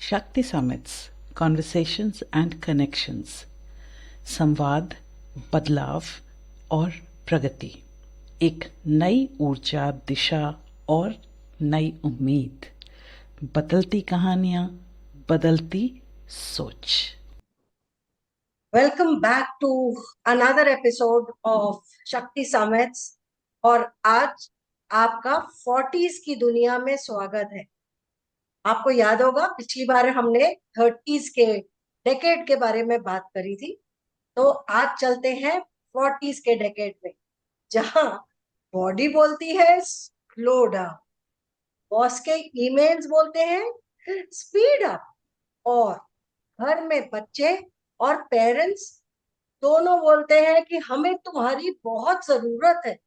शक्ति summits, conversations and connections, संवाद, बदलाव और प्रगति, एक नई ऊर्जा, दिशा और नई उम्मीद, बदलती कहानियां, बदलती सोच। Welcome back to another episode of Shakti summits. और आज आपका 40s की दुनिया में स्वागत है। आपको याद होगा पिछली बार हमने 30s के डेकेड के बारे में बात करी थी। तो आज चलते हैं 40s के डेकेड में, जहां बॉडी बोलती है स्लो डाउन, बॉस के ईमेल्स बोलते हैं स्पीड अप, और घर में बच्चे और पेरेंट्स दोनों बोलते हैं कि हमें तुम्हारी बहुत जरूरत है।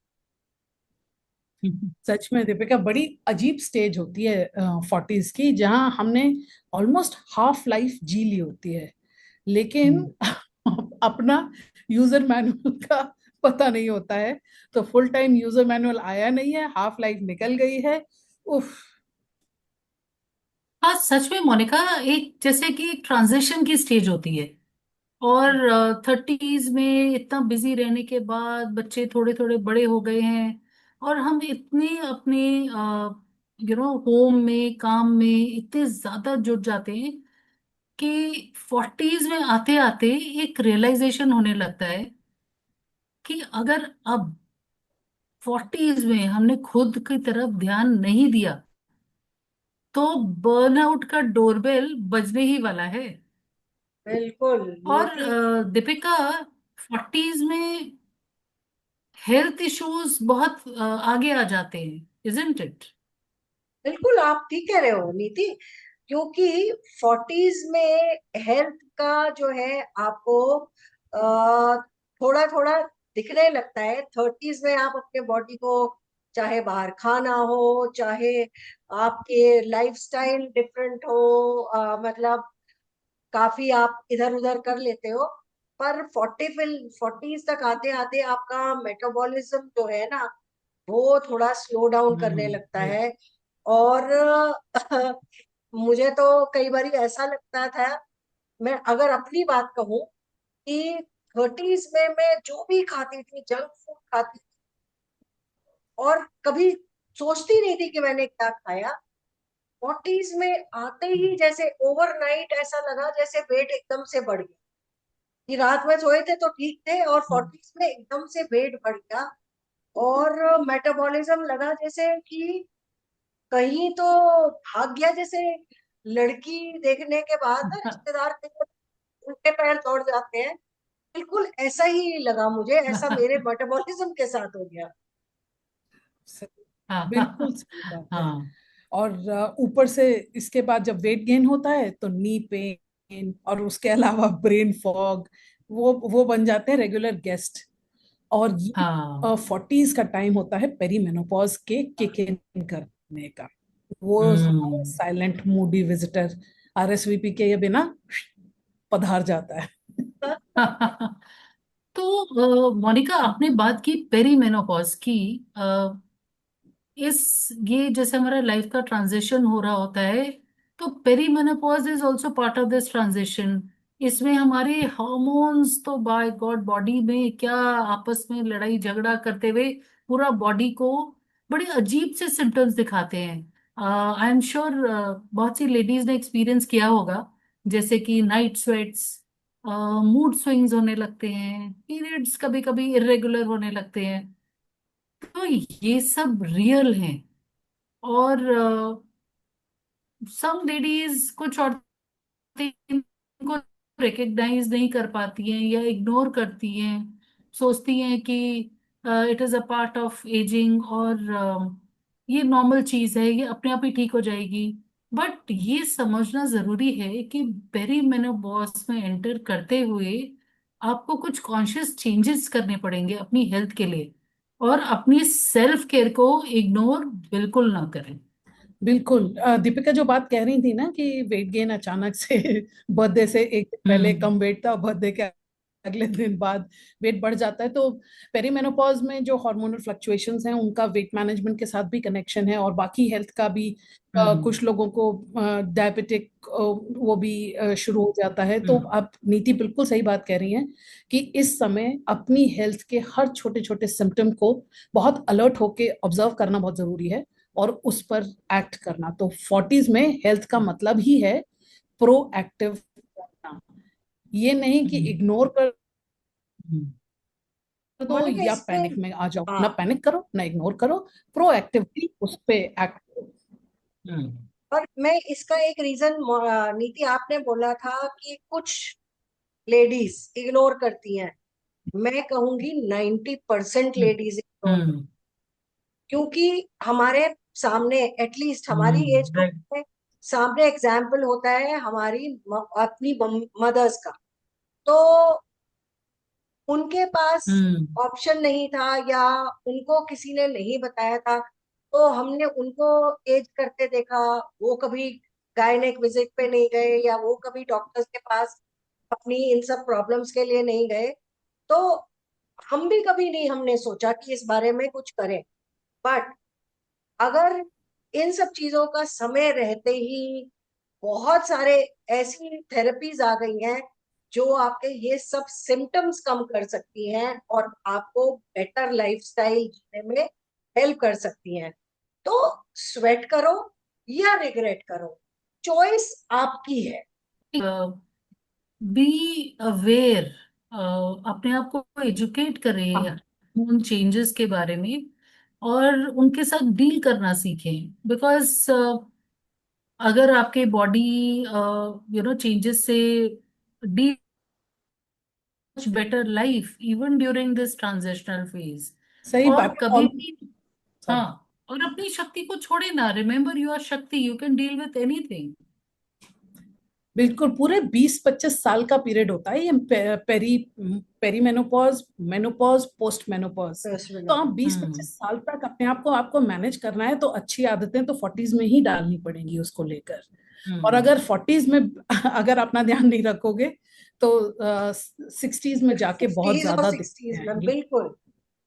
सच में दीपिका, बड़ी अजीब स्टेज होती है 40s की, जहां हमने ऑलमोस्ट हाफ लाइफ जी ली होती है, लेकिन अपना यूजर मैनुअल का पता नहीं होता है। तो फुल टाइम यूजर मैनुअल आया नहीं है, हाफ लाइफ निकल गई है। उफ। हाँ, सच में मोनिका, एक जैसे कि ट्रांजिशन की स्टेज होती है। और 30s में इतना बिजी रहने के बाद बच्चे थोड़े थोड़े बड़े हो गए हैं, और हम इतने अपने होम में, काम में इतने ज्यादा जुट जाते हैं कि 40s में आते आते एक रियलाइजेशन होने लगता है कि अगर अब 40s में हमने खुद की तरफ ध्यान नहीं दिया तो बर्नआउट का डोरबेल बजने ही वाला है। बिल्कुल और नीति। दीपिका, 40s में हेल्थ इश्यूज बहुत आगे आ जाते हैं, इजंट इट? बिल्कुल आप ठीक कह रहे हो नीति, क्योंकि 40s में हेल्थ का जो है आपको थोड़ा थोड़ा दिखने लगता है। 30s में आप अपने बॉडी को, चाहे बाहर खाना हो, चाहे आपके लाइफस्टाइल डिफरेंट हो, मतलब काफी आप इधर उधर कर लेते हो। पर 40s तक आते आते आपका मेटाबॉलिज्म जो है ना, वो थोड़ा स्लो डाउन करने लगता ये है। और मुझे तो कई बार ऐसा लगता था, मैं अगर अपनी बात कहूँ, कि 30s में मैं जो भी खाती थी, जंक फूड खाती थी, और कभी सोचती नहीं थी कि मैंने क्या खाया। 40s में आते ही जैसे ओवरनाइट ऐसा लगा जैसे वेट एकदम से बढ़ गया, कि रात में सोए थे तो ठीक थे, और 40s में एकदम से वेट बढ़ गया। और मेटाबॉलिज्म लगा जैसे कि कहीं तो भाग गया, जैसे लड़की देखने के बाद ना रिश्तेदार के उल्टे पैर दौड़ जाते हैं। बिल्कुल ऐसा ही लगा मुझे, ऐसा मेरे मेटाबॉलिज्म के साथ हो गया। बिल्कुल सही बात है। हाँ। और ऊपर से इसके बाद जब वेट गेन होता है तो नी पेन और उसके अलावा ब्रेन फॉग, वो बन जाते हैं रेगुलर गेस्ट। और ये हाँ। 40s का टाइम होता है पेरीमेनोपॉज के किक इन करने का। वो हम्म। साइलेंट मूडी विजिटर आरएसवीपी के ये बिना पधार जाता है। तो मोनिका, आपने बात की पेरी मेनोपॉज की। इस ये जैसे हमारा लाइफ का ट्रांजिशन हो रहा होता है, तो perimenopause is also part of this transition. इसमें हमारे हार्मोन्स तो बाय गॉड बॉडी में क्या आपस में लड़ाई झगड़ा करते हुए पूरा बॉडी को बड़े अजीब से सिम्टम्स दिखाते हैं। आई एम श्योर बहुत सी लेडीज ने एक्सपीरियंस किया होगा, जैसे कि नाइट स्वेट्स, मूड स्विंग्स होने लगते हैं, पीरियड्स कभी कभी इरेगुलर होने लगते हैं। तो ये सब रियल हैं। और सम लेडीज, कुछ औरतें इनको रिकग्नाइज नहीं कर पाती हैं या इग्नोर करती हैं, सोचती हैं कि it is a part of ageing, और ये नॉर्मल चीज है, ये अपने आप ही ठीक हो जाएगी। बट ये समझना जरूरी है कि पेरी मेनोपॉज में एंटर करते हुए आपको कुछ कॉन्शियस चेंजेस करने पड़ेंगे अपनी हेल्थ के लिए, और अपनी सेल्फ केयर को इग्नोर बिल्कुल ना करें। बिल्कुल। दीपिका जो बात कह रही थी ना कि वेट गेन अचानक से बर्थडे से एक दिन पहले हम्म। कम वेट था, बर्थडे के अगले दिन बाद वेट बढ़ जाता है। तो पेरीमेनोपॉज में जो हार्मोनल फ्लक्चुएशंस हैं उनका वेट मैनेजमेंट के साथ भी कनेक्शन है, और बाकी हेल्थ का भी। कुछ लोगों को डायबिटिक वो भी शुरू हो जाता है। तो आप नीति बिल्कुल सही बात कह रही हैं कि इस समय अपनी हेल्थ के हर छोटे छोटे सिम्टम को बहुत अलर्ट होके ऑब्जर्व करना बहुत जरूरी है, और उस पर एक्ट करना। तो 40s में हेल्थ का मतलब ही है प्रोएक्टिव करना, ये नहीं कि इग्नोर कर दो मोनिका या इसमें, पैनिक में आ जाओ। हाँ, ना पैनिक करो ना इग्नोर करो, प्रोएक्टिवली उस पे एक्ट करो। और मैं इसका एक रीजन, नीति आपने बोला था कि कुछ लेडीज इग्नोर करती हैं। मैं कहूंगी 90% लेडीज इग्नोर, क्योंकि हमारे सामने, एटलीस्ट हमारी एज ग्रुप राइट। में सामने एग्जाम्पल होता है हमारी अपनी मदर्स का। तो उनके पास ऑप्शन नहीं था, या उनको किसी ने नहीं बताया था, तो हमने उनको एज करते देखा। वो कभी गायनेक विजिट पे नहीं गए, या वो कभी डॉक्टर्स के पास अपनी इन सब प्रॉब्लम्स के लिए नहीं गए। तो हम भी कभी नहीं, हमने सोचा कि इस बारे में कुछ करें। बट अगर इन सब चीजों का समय रहते ही बहुत सारे ऐसी थेरेपीज आ गई हैं जो आपके ये सब सिम्टम्स कम कर सकती हैं और आपको बेटर लाइफस्टाइल जीने में हेल्प कर सकती हैं। तो स्वेट करो या रिग्रेट करो, चॉइस आपकी है। बी अवेयर, अपने आप को एजुकेट करें उन चेंजेस के बारे में, और उनके साथ डील करना सीखें। बिकॉज अगर आपके बॉडी चेंजेस से deal much better life even during this transitional phase. सही और बात है। कभी और भी, हाँ, सॉरी, और अपनी शक्ति को छोड़े ना। रिमेम्बर यू आर शक्ति, you can deal with anything. बिल्कुल पूरे 20-25 साल का पीरियड होता है ये पेरीमेनोपॉज, मेनोपॉज, पोस्ट मेनोपॉज। तो आप 20-25 साल तक अपने आप को आपको मैनेज करना है, तो अच्छी आदतें तो 40s में ही डालनी पड़ेंगी उसको लेकर। और अगर 40s में अगर अपना ध्यान नहीं रखोगे तो 60s में जाके बहुत 50s और ज्यादा दिक्कतें 60s में आएंगी। बिल्कुल।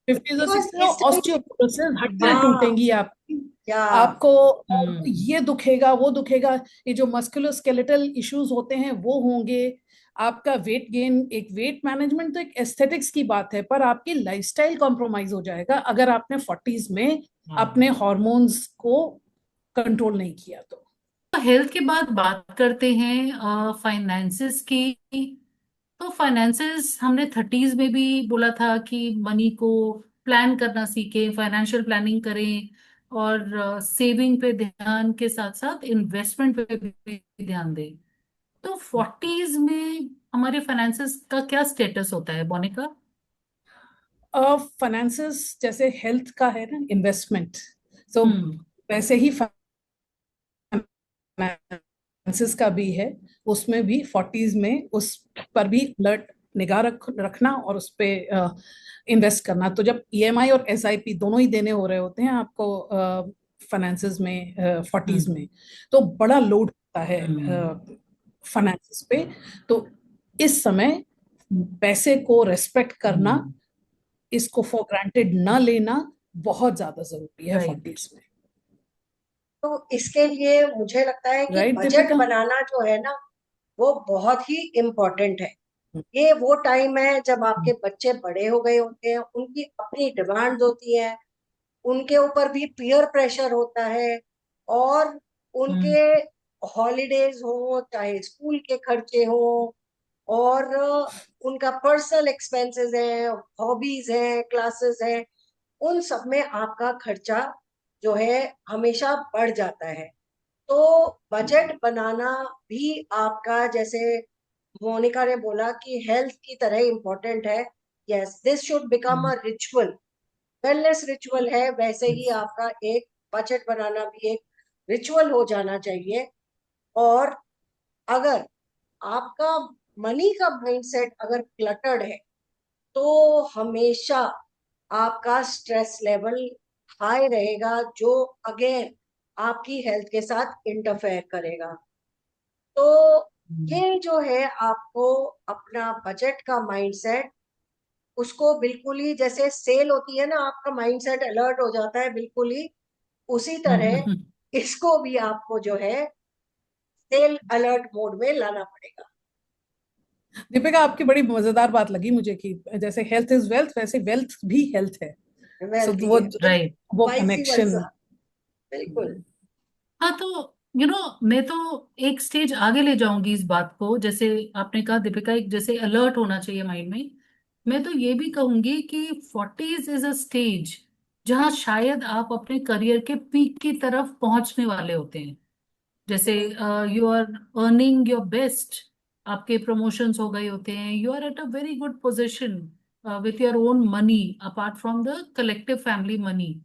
50s और बिकॉज 60s में इस टाइम, ऑस्टियोपोरोसिस, हड्डियां हाँ, टूटेंगी आपकी। या आपको ये दुखेगा वो दुखेगा, ये जो मस्कुलोस्केलेटल इश्यूज होते हैं वो होंगे। आपका वेट गेन, एक वेट मैनेजमेंट तो एक एस्थेटिक्स की बात है, पर आपकी लाइफस्टाइल कॉम्प्रोमाइज हो जाएगा अगर आपने 40s में अपने हॉर्मोन्स को कंट्रोल नहीं किया तो। हेल्थ के बाद बात करते हैं फाइनेंसिस की। तो फाइनेंसिस हमने 30s में भी बोला था कि मनी को प्लान करना सीखें, फाइनेंशियल प्लानिंग करें, और सेविंग पे ध्यान के साथ साथ इन्वेस्टमेंट पे भी ध्यान दें। तो 40s में हमारे फाइनेंसिस का क्या स्टेटस होता है, मोनिका? फाइनेंसिस जैसे हेल्थ का है ना इन्वेस्टमेंट, तो हम्म। वैसे ही फाइनेंसिस का भी है। उसमें भी 40s में उस पर भी अलर्ट निगाह रखना और उस पे इन्वेस्ट करना। तो जब ईएमआई और एसआईपी दोनों ही देने हो रहे होते हैं आपको फाइनेंसिस में 40s में, तो बड़ा लोड होता है फाइनेंसिस पे। तो इस समय पैसे को रेस्पेक्ट करना, इसको फॉर ग्रांटेड ना लेना बहुत ज्यादा जरूरी है राइट। 40s में। तो इसके लिए मुझे लगता है कि राइट बजट दीपिका? बनाना जो है ना, वो बहुत ही इम्पोर्टेंट है। ये वो टाइम है जब आपके बच्चे बड़े हो गए होते हैं, उनकी अपनी डिमांड्स होती है, उनके ऊपर भी पीयर प्रेशर होता है, और उनके हॉलीडेज हो, चाहे स्कूल के खर्चे हो, और उनका पर्सनल एक्सपेंसेस है, हॉबीज हैं, क्लासेस हैं, उन सब में आपका खर्चा जो है हमेशा बढ़ जाता है। तो बजट बनाना भी आपका, जैसे मोनिका ने बोला कि हेल्थ की तरह इम्पोर्टेंट है। Yes, this should become a ritual, wellness ritual है, वैसे ही आपका एक बजट बनाना भी एक रिचुअल हो जाना चाहिए। और अगर आपका मनी का माइंडसेट अगर क्लटर्ड है, तो हमेशा आपका स्ट्रेस लेवल हाई रहेगा, जो अगेन आपकी हेल्थ के साथ इंटरफेयर करेगा। तो ये जो है आपको अपना बजट का माइंडसेट, उसको बिल्कुल ही जैसे सेल होती है ना, आपका माइंडसेट अलर्ट हो जाता है बिल्कुल ही उसी तरह हम्म। इसको भी आपको जो है सेल अलर्ट मोड में लाना पड़ेगा। दीपिका, आपकी बड़ी मजेदार बात लगी मुझे कि जैसे हेल्थ इज वेल्थ, वैसे वेल्थ भी हेल्थ है। सो वेल्थ ही वो है, राइट। वो वाइस कनेक्शन। वर्सा। बिल्कुल। हाँ तो मैं तो एक स्टेज आगे ले जाऊंगी इस बात को। जैसे आपने कहा दीपिका, एक जैसे अलर्ट होना चाहिए माइंड में, मैं तो ये भी कहूंगी कि 40s इज अ स्टेज जहाँ शायद आप अपने करियर के पीक की तरफ पहुंचने वाले होते हैं। जैसे you are earning your best, आपके प्रमोशंस हो गए होते हैं, you are at a very good position with your own money apart from the collective family money.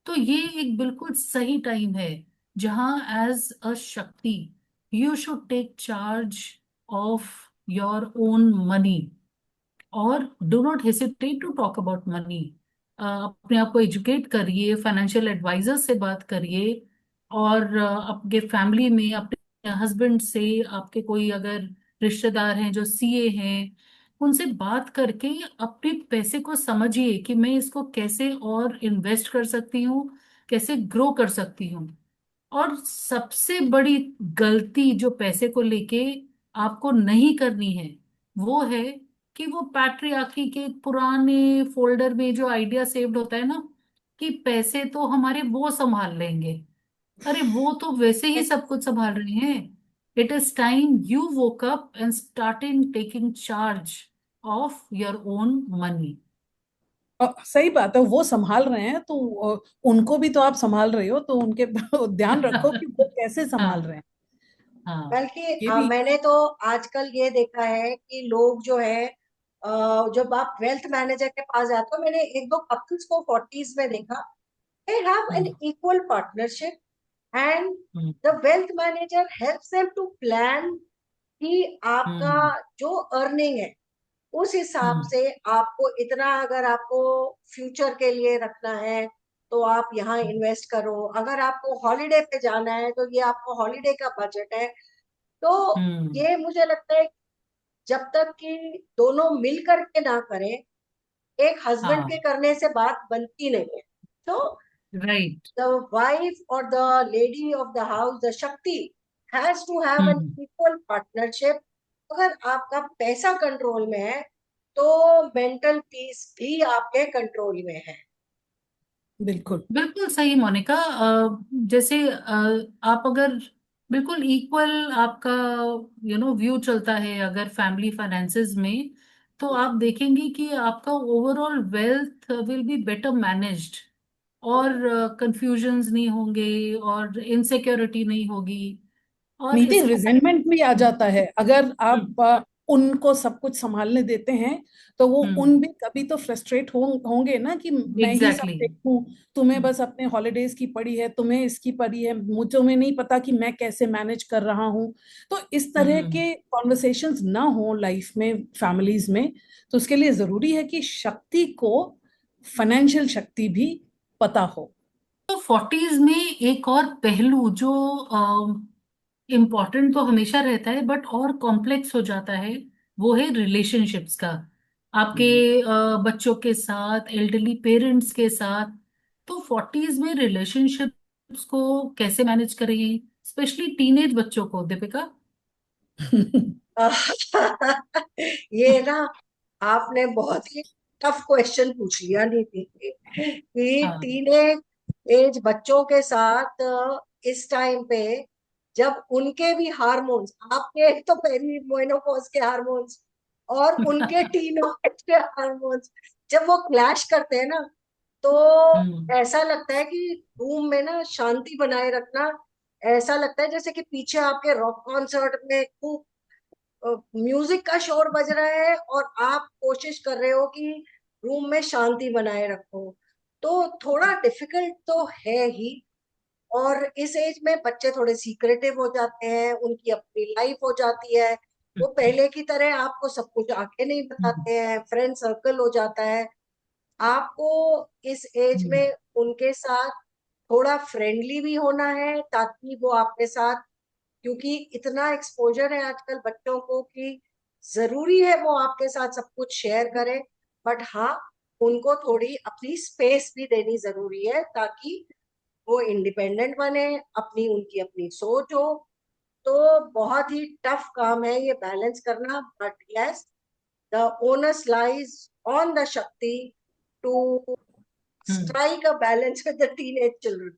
तो ये एक बिल्कुल सही टाइम है जहां as a shakti you should take charge of your own money. और do not hesitate to talk about money. अपने आप को एजुकेट करिए, फाइनेंशियल एडवाइजर से बात करिए, और आपके फैमिली में अपने हस्बैंड से, आपके कोई अगर रिश्तेदार हैं जो सीए हैं, उनसे बात करके अपने पैसे को समझिए कि मैं इसको कैसे और इन्वेस्ट कर सकती हूँ, कैसे ग्रो कर सकती हूँ। और सबसे बड़ी गलती जो पैसे को लेके आपको नहीं करनी है वो है कि वो पैट्रियार्की के पुराने फोल्डर में जो आइडिया सेव्ड होता है ना, कि पैसे तो हमारे वो संभाल लेंगे। अरे वो तो वैसे ही सब कुछ संभाल रहे हैं। It is time you woke up and starting taking charge of your own money. सही बात है, वो संभाल रहे हैं तो उनको भी तो आप संभाल रहे हो, तो उनके ध्यान रखो कि वो कैसे संभाल हाँ। रहे हैं। हाँ। बल्कि ये भी। मैंने तो आजकल ये देखा है कि लोग जो है जब आप वेल्थ मैनेजर के पास जाते हो, मैंने एक दो कपल्स को 40s में देखा, they have an hmm. Equal partnership and hmm. The wealth manager helps them to plan कि आपका हम्म। जो अर्निंग है उस हिसाब हम्म। से आपको इतना, अगर आपको फ्यूचर के लिए रखना है तो आप यहाँ इन्वेस्ट करो, अगर आपको हॉलिडे पे जाना है तो ये आपको हॉलिडे का बजट है। तो हम्म। ये मुझे लगता है जब तक कि दोनों मिल करके ना करें, एक हस्बैंड के हाँ। करने से बात बनती नहीं है। तो राइट। द वाइफ और the lady of the house, the shakti, has to have an hmm. Equal partnership. अगर आपका पैसा कंट्रोल में है तो मेंटल पीस भी आपके कंट्रोल में है। बिल्कुल। बिल्कुल सही मोनिका। जैसे आप अगर बिल्कुल इक्वल आपका व्यू चलता है अगर फैमिली फाइनेंसेस में, तो आप देखेंगे कि आपका overall wealth will be better managed, और कंफ्यूजन्स नहीं होंगे, और इनसिक्योरिटी नहीं होगी। और नीति, इसको रिजेंटमेंट भी आ हम्म। जाता है अगर हम्म। आप उनको सब कुछ संभालने देते हैं। तो वो हम्म। उन भी कभी तो फ्रस्ट्रेट होंगे ना कि मैं ही सब एग्जैक्टली। देखूं, तुम्हें बस अपने हॉलीडेज की पड़ी है, तुम्हें इसकी पड़ी है, मुझे में नहीं पता कि मैं कैसे मैनेज कर रहा हूं। तो इस तरह हम्म। के कॉन्वर्सेशंस ना हो लाइफ में, फैमिलीज में। तो उसके लिए जरूरी है कि शक्ति को फाइनेंशियल शक्ति भी पता हो। तो 40s में एक और पहलू जो इम्पोर्टेंट तो हमेशा रहता है बट और कॉम्प्लेक्स हो जाता है, वो है रिलेशनशिप्स का। आपके हम्म। बच्चों के साथ, एल्डरली पेरेंट्स के साथ। तो 40s में रिलेशनशिप्स को कैसे मैनेज करें, स्पेशली टीनेज बच्चों को, दीपिका? ये ना आपने बहुत ही टफ क्वेश्चन पूछ लिया नीति, कि हाँ। टीनेज एज बच्चों के साथ इस टाइम पे जब उनके भी हार्मोन्स, आपके तो पेरी मेनोपॉज के हार्मोन्स और उनके टीनेज के हार्मोन्स जब वो क्लैश करते हैं ना, तो हम्म। ऐसा लगता है कि रूम में ना शांति बनाए रखना, ऐसा लगता है जैसे कि पीछे आपके रॉक कॉन्सर्ट में खूब म्यूजिक का शोर बज रहा है और आप कोशिश कर रहे हो कि रूम में शांति बनाए रखो। तो थोड़ा डिफिकल्ट तो है ही। और इस एज में बच्चे थोड़े सीक्रेटिव हो जाते हैं, उनकी अपनी लाइफ हो जाती है, वो पहले की तरह आपको सब कुछ आके नहीं हम्म। बताते हैं, फ्रेंड सर्कल हो जाता है। आपको इस एज हम्म। में उनके साथ थोड़ा फ्रेंडली भी होना है ताकि वो आपके साथ क्योंकि इतना एक्सपोजर है आजकल बच्चों को कि जरूरी है वो आपके साथ सब कुछ शेयर करें, बट हाँ, उनको थोड़ी अपनी स्पेस भी देनी जरूरी है ताकि वो इंडिपेंडेंट बने, अपनी उनकी अपनी सोच हो। तो बहुत ही टफ काम है ये बैलेंस करना, but yes, the onus lies on the Shakti to hmm strike a balance with the teenage children.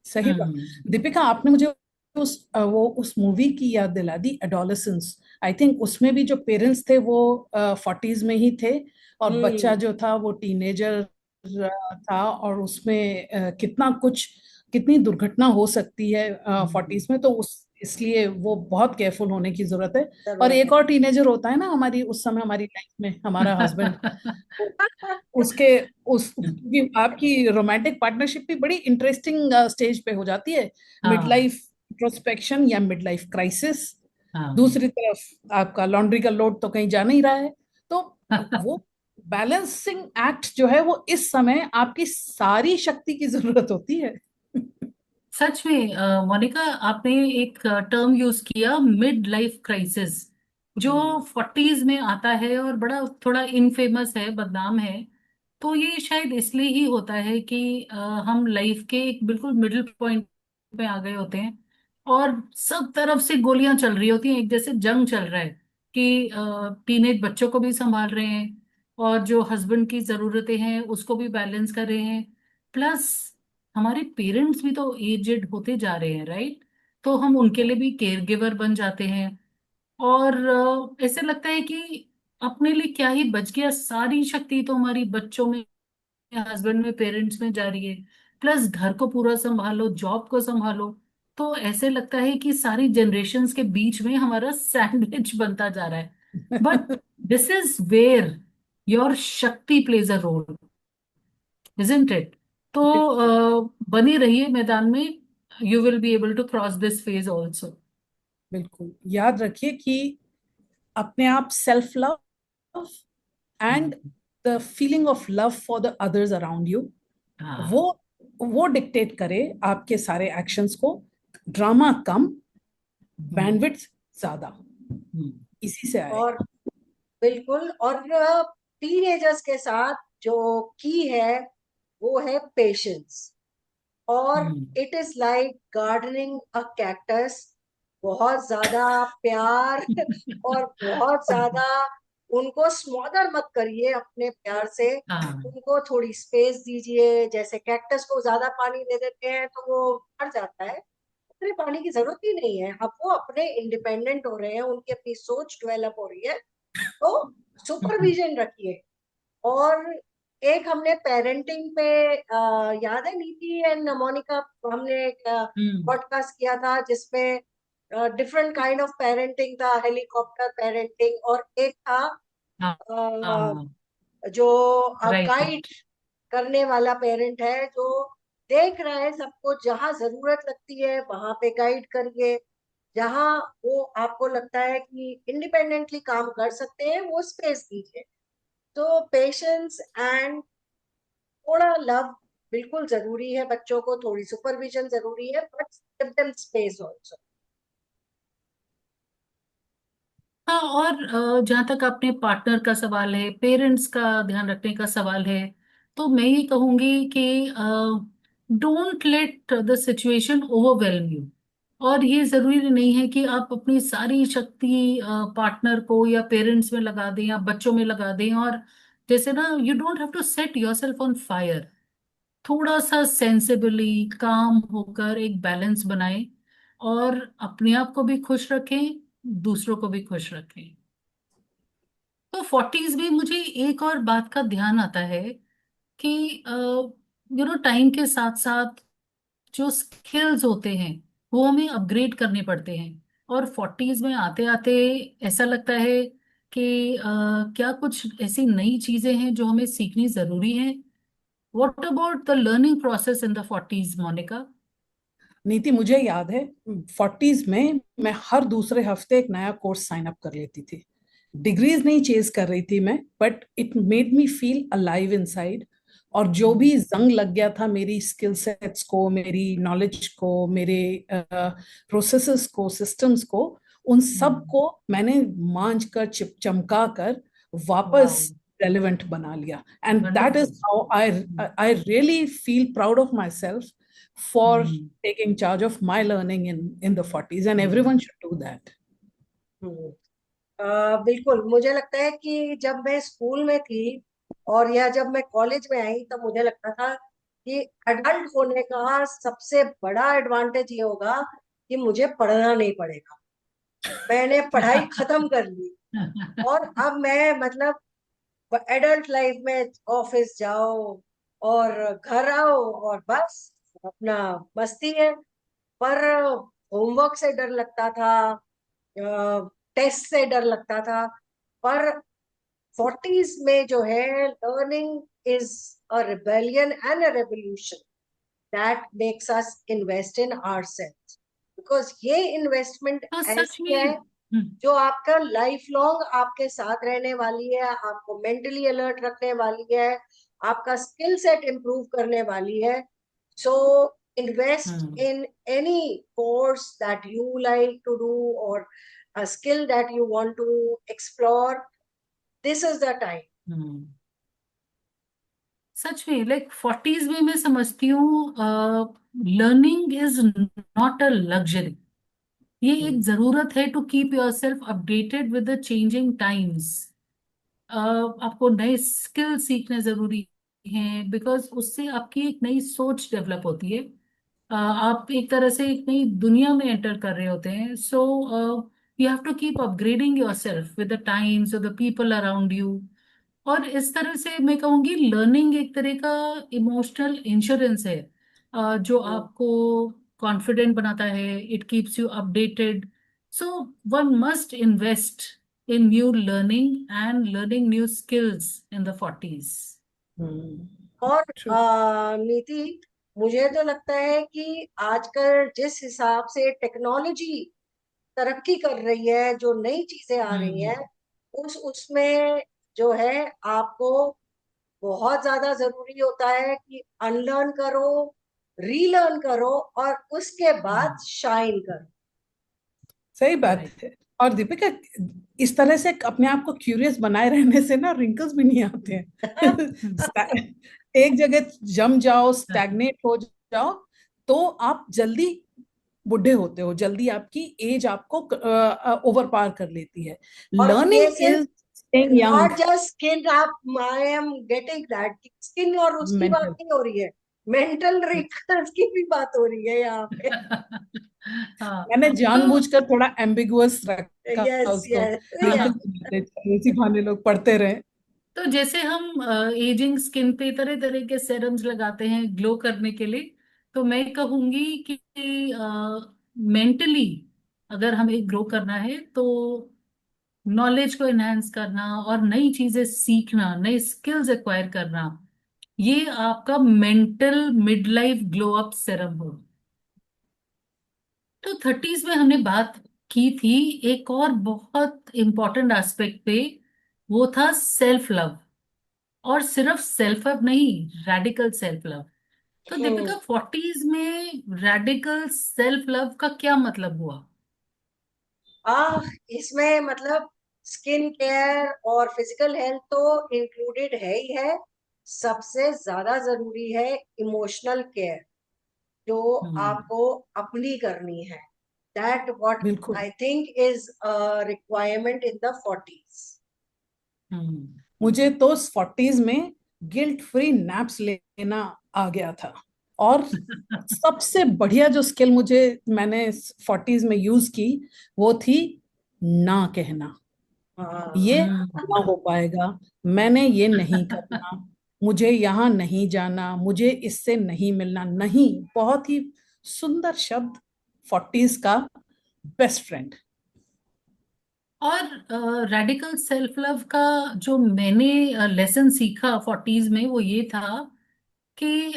सही बात। हम्म दीपिका, आपने मुझे उस मूवी की याद दिला दी, एडोलेसेंस। आई थिंक उसमें भी जो पेरेंट्स थे वो 40s में ही थे, और बच्चा हम्म। जो था वो टीनेजर था, और उसमें कितना कुछ, कितनी दुर्घटना हो सकती है 40s में। तो उस इसलिए वो बहुत केयरफुल होने की जरूरत है। और जरूरत एक और टीनेजर होता है ना हमारी, उस समय हमारी लाइफ में, हमारा हस्बैंड। है। उसके उस क्योंकि आपकी रोमांटिक पार्टनरशिप भी बड़ी इंटरेस्टिंग स्टेज पे हो जाती है। मिड हाँ लाइफ इंट्रोस्पेक्शन या मिड लाइफ क्राइसिस। हाँ दूसरी तरफ आपका लॉन्ड्री का लोड तो कहीं जा नहीं रहा है। तो वो बैलेंसिंग एक्ट जो है वो इस समय आपकी सारी शक्ति की जरूरत होती है। सच में मोनिका, आपने एक टर्म यूज किया, मिड लाइफ क्राइसिस, जो हम्म। 40s में आता है और बड़ा थोड़ा इनफेमस है, बदनाम है। तो ये शायद इसलिए ही होता है कि हम लाइफ के एक बिल्कुल मिडिल पॉइंट पे आ गए होते हैं, और सब तरफ से गोलियां चल रही होती हैं, एक जैसे जंग चल रहा है कि टीनेज बच्चों को भी संभाल रहे हैं, और जो हस्बैंड की जरूरतें हैं उसको भी बैलेंस कर रहे हैं, प्लस हमारे पेरेंट्स भी तो एजेड होते जा रहे हैं, राइट? तो हम उनके लिए भी केयर गिवर बन जाते हैं, और ऐसे लगता है कि अपने लिए क्या ही बच गया, सारी शक्ति तो हमारी बच्चों में, हस्बैंड में, पेरेंट्स में जा रही है, प्लस घर को पूरा संभालो, जॉब को संभालो। तो ऐसे लगता है कि सारी जनरेशन्स के बीच में हमारा सैंडविच बनता जा रहा है। But this is where your shakti plays a role, isn't it? तो बनी रहिए मैदान में, you will be able to cross this phase also. बिल्कुल याद रखिए कि अपने आप self love and the feeling of love for the others around you, वो हाँ। वो डिक्टेट करे आपके सारे एक्शंस को। ड्रामा कम, हम्म बैंडविड्थ ज्यादा, हम्म इसी से और आएगा। बिल्कुल, और टीनेजर्स के साथ जो की है वो है पेशेंस। और hmm it is like gardening a cactus. बहुत ज्यादा प्यार और बहुत ज्यादा उनको स्मॉदर मत करिए अपने प्यार से। हाँ उनको थोड़ी स्पेस दीजिए। जैसे कैक्टस को ज्यादा पानी दे देते हैं तो वो मर जाता है, उतने पानी की जरूरत ही नहीं है। अब वो अपने इंडिपेंडेंट हो रहे हैं, उनकी अपनी सोच डेवलप हो रही है, तो हम्म सुपरविजन रखिए। और एक हमने पेरेंटिंग पे याद है नीति एंड मोनिका, हमने एक हम्म, पॉडकास्ट किया था जिसमें डिफरेंट काइंड ऑफ पेरेंटिंग था, हेलीकॉप्टर पेरेंटिंग, और एक था हाँ अ, हाँ, जो गाइड राइट। करने वाला पेरेंट है, जो देख रहा है सबको, जहां जरूरत लगती है वहां पे गाइड करिए, जहां वो आपको लगता है कि इंडिपेंडेंटली काम कर सकते हैं वो स्पेस दीजिए। तो पेशेंस एंड थोड़ा लव बिल्कुल जरूरी है, बच्चों को थोड़ी सुपरविजन जरूरी है, but give them space also. हाँ, और जहाँ तक अपने पार्टनर का सवाल है, पेरेंट्स का ध्यान रखने का सवाल है, तो मैं ये कहूंगी कि don't let the situation overwhelm you. और ये जरूरी नहीं है कि आप अपनी सारी शक्ति पार्टनर को या पेरेंट्स में लगा दें या बच्चों में लगा दें, और जैसे ना, you don't have to set yourself on fire. थोड़ा सा सेंसिबली काम होकर एक बैलेंस बनाएं, और अपने आप को भी खुश रखें, दूसरों को भी खुश रखें। तो 40s में मुझे एक और बात का ध्यान आता है कि टाइम के साथ साथ जो स्किल्स होते हैं वो हमें अपग्रेड करने पड़ते हैं। और 40s में आते आते ऐसा लगता है कि क्या कुछ ऐसी नई चीजें हैं जो हमें सीखनी जरूरी है। What about the learning process in the 40s, Monika? नीति, मुझे याद है 40s में मैं हर दूसरे हफ्ते एक नया कोर्स साइन अप कर लेती थी। डिग्रीज नहीं चेज कर रही थी मैं, but it made me feel alive inside. और जो भी जंग लग गया था मेरी स्किल सेट्स को, मेरी नॉलेज को, मेरे प्रोसेसेस को, सिस्टम्स को, उन सब को मैंने मांझ कर चमका कर वाओ, वापस रेलेवेंट बना लिया. And that wonderful. Is how I really feel proud of myself for taking charge of my learning in the 40s, and everyone should do that. हम्म। बिल्कुल, मुझे लगता है कि जब मैं स्कूल में थी और या जब मैं कॉलेज में आई तब मुझे लगता था कि एडल्ट होने का सबसे बड़ा एडवांटेज ये होगा कि मुझे पढ़ना नहीं पड़ेगा, मैंने पढ़ाई खत्म कर ली। और अब मैं मतलब एडल्ट लाइफ में ऑफिस जाओ और घर आओ और बस अपना मस्ती है। पर होमवर्क से डर लगता था, टेस्ट से डर लगता था। पर 40s में जो है, learning is a rebellion and a revolution that makes us invest in ourselves, because ये इन्वेस्टमेंट तो सच ऐसी है में जो आपका लाइफ लॉन्ग आपके साथ रहने वाली है, आपको मेंटली अलर्ट रखने वाली है, आपका स्किल सेट इंप्रूव करने वाली है। सो invest in any course that you like to do or a skill that you want to explore. This is the time. सच में लाइक 40s में मैं समझती हूँ learning is not a luxury, ये एक जरूरत है to keep yourself updated with the changing times. आपको नए स्किल सीखने जरूरी हैं बिकॉज उससे आपकी एक नई सोच डेवलप होती है। आप एक तरह से एक नई दुनिया में एंटर कर रहे होते हैं। So you have to keep upgrading yourself with the times और द पीपल अराउंड यू। और इस तरह से मैं कहूँगी लर्निंग एक तरह का इमोशनल इंश्योरेंस है, जो आपको कॉन्फिडेंट बनाता है, it keeps you updated. So one must invest in new learning and learning new skills in the 40s. और True. नीति, मुझे तो लगता है कि आजकल जिस हिसाब से टेक्नोलॉजी तरक्की कर रही है, जो नई चीजें आ रही हैं, उसमें जो है आपको बहुत ज्यादा जरूरी होता है कि अनलर्न करो, रीलर्न करो और उसके बाद शाइन करो। सही बात Right. है. और दीपिका, इस तरह से अपने आप को क्यूरियस बनाए रहने से ना रिंकल्स भी नहीं आते हैं. एक जगह जम जाओ, स्टैग्नेट हो जाओ, तो आप जल्दी बुढ़े होते हो, जल्दी आपकी एज आपको ओवर पार कर लेती है. और ये लर्निंग सिर्फ is staying young. Not just skin, आप I am getting that skin और उसकी बात मेंटल. नहीं हो रही है, मेंटल रिकल्स की भी बात हो रही है यहाँ पे। हाँ, मैंने तो जानबूझकर थोड़ा एम्बिगुअस रखा यस उसको, यस ताकि यस। इसी बहाने लोग पढ़ते रहे. तो जैसे हम एजिंग स्किन पे तरह तरह के सेरम्स लगाते हैं ग्लो करने के लिए, तो मैं कहूंगी कि मेंटली अगर हमें ग्रो करना है तो नॉलेज को एनहांस करना और नई चीजें सीखना, नए स्किल्स एक्वायर करना, ये आपका mental mid life glow up serum हो। तो 30s में हमने बात की थी एक और बहुत इंपॉर्टेंट एस्पेक्ट पे, वो था सेल्फ लव। और सिर्फ सेल्फ लव नहीं, रेडिकल सेल्फ लव। तो दीपिका, 40s में रेडिकल सेल्फ लव का क्या मतलब हुआ? आ इसमें मतलब स्किन केयर और फिजिकल हेल्थ तो इंक्लूडेड है ही है। सबसे ज्यादा जरूरी है इमोशनल केयर, जो हम्म। आपको अपनी करनी है। दैट व्हाट बिल्कुल. I think is a requirement in the 40s। हम्म। मुझे तो 40s में गिल्ट फ्री नैप्स लेना आ गया था. और सबसे बढ़िया जो स्किल मुझे मैंने 40s में यूज की, वो थी ना कहना. ये ना हम्म। हो पाएगा, मैंने ये नहीं करना, मुझे यहाँ नहीं जाना, मुझे इससे नहीं मिलना. नहीं, बहुत ही सुंदर शब्द 40s का बेस्ट फ्रेंड. और रेडिकल सेल्फ लव का जो मैंने लेसन सीखा 40s में, वो ये था कि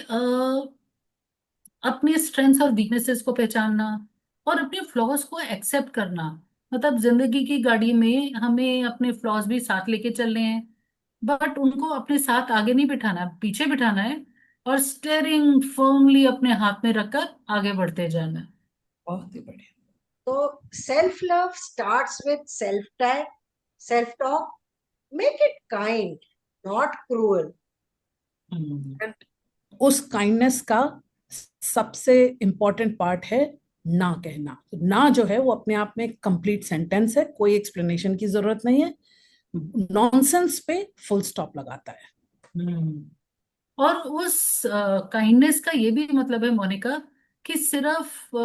अपने स्ट्रेंथ्स और वीकनेसेस को पहचानना और अपने फ्लॉज को एक्सेप्ट करना। मतलब जिंदगी की गाड़ी में हमें अपने फ्लॉज भी साथ लेके चलने हैं, बट उनको अपने साथ आगे नहीं बिठाना है, पीछे बिठाना है और स्टेयरिंग फर्मली अपने हाथ में रखकर आगे बढ़ते जाना है। बहुत ही बढ़िया। तो self love starts with self talk, make it kind, not cruel. Hmm. And उस काइंडनेस का सबसे इम्पोर्टेंट पार्ट है ना कहना। ना जो है वो अपने आप में कंप्लीट सेंटेंस है, कोई एक्सप्लेनेशन की जरूरत नहीं है, नॉनसेंस पे फुल स्टॉप लगाता है। और उस काइंडनेस का ये भी मतलब है मोनिका कि सिर्फ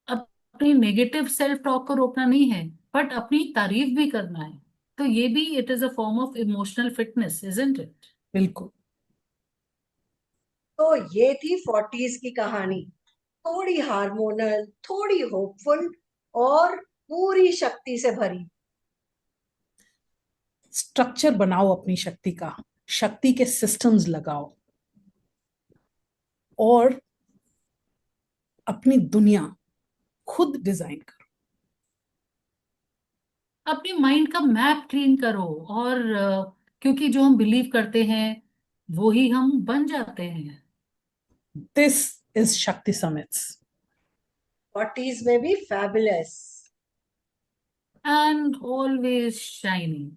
अपनी नेगेटिव सेल्फ टॉक को रोकना नहीं है, बट अपनी तारीफ भी करना है। तो ये भी it is a form of emotional fitness, isn't it? बिल्कुल। तो ये थी 40s की कहानी, थोड़ी हार्मोनल, थोड़ी होपफुल और पूरी शक्ति से भरी। स्ट्रक्चर बनाओ अपनी शक्ति का, शक्ति के सिस्टम्स लगाओ और अपनी दुनिया खुद डिजाइन करो। अपनी माइंड का मैप क्लीन करो, और क्योंकि जो हम बिलीव करते हैं वो ही हम बन जाते हैं। दिस इज शक्ति समिट्स। 40s में भी फैबुलस। And always shining.